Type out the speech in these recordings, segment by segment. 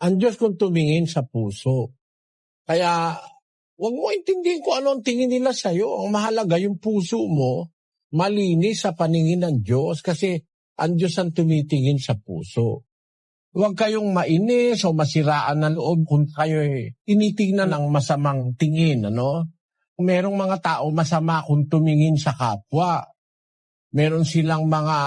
Ang Diyos kung tumingin sa puso. Kaya, huwag mo intindihin kung ano ang tingin nila sa'yo. Ang mahalaga, yung puso mo, malinis sa paningin ng Diyos kasi ang Diyos ang tumitingin sa puso. Huwag kayong mainis o masiraan ng loob kung kayo tinitingnan ng masamang tingin, ano? Merong mga tao masama kung tumingin sa kapwa. Meron silang mga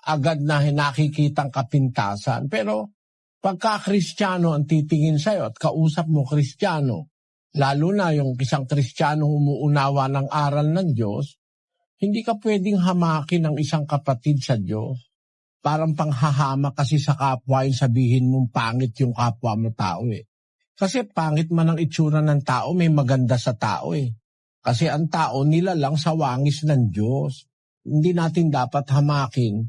agad na nakikitang kapintasan. Pero pagka Kristiyano ang titingin sa'yo at kausap mo Kristiyano, lalo na yung isang Kristiyano umuunawa ng aral ng Diyos, hindi ka pwedeng hamakin ng isang kapatid sa Diyos. Parang panghahama kasi sa kapwa yung sabihin mong pangit yung kapwa mo tao eh. Kasi pangit man ang itsura ng tao, may maganda sa tao eh. Kasi ang tao nila lang sa wangis ng Diyos. Hindi natin dapat hamakin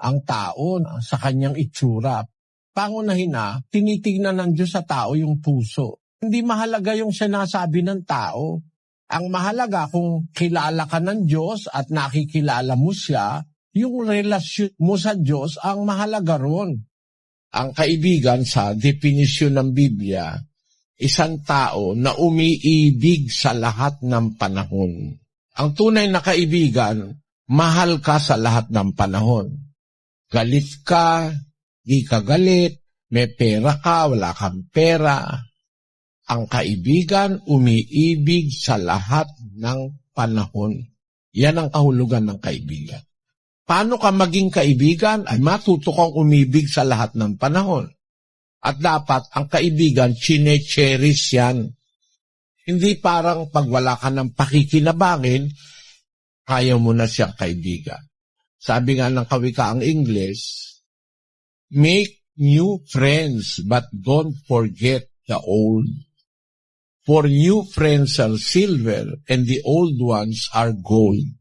ang tao sa kanyang itsura. Pangunahin na, tinitingnan ng Diyos sa tao yung puso. Hindi mahalaga yung sinasabi ng tao. Ang mahalaga kung kilala ka ng Diyos at nakikilala mo siya, yung relasyon mo sa Diyos ang mahalaga ron. Ang kaibigan sa definisyon ng Biblia, isang tao na umiibig sa lahat ng panahon. Ang tunay na kaibigan, mahal ka sa lahat ng panahon. Galit ka, di ka galit, may pera ka, wala kang pera. Ang kaibigan, umiibig sa lahat ng panahon. Yan ang kahulugan ng kaibigan. Paano ka maging kaibigan? Ay matuto kang umibig sa lahat ng panahon. At dapat ang kaibigan, chine-cherish yan. Hindi parang pag wala ka ng pakikinabangin, kaya mo na siyang kaibigan. Sabi nga ng kawikaang English, make new friends but don't forget the old. For new friends are silver and the old ones are gold.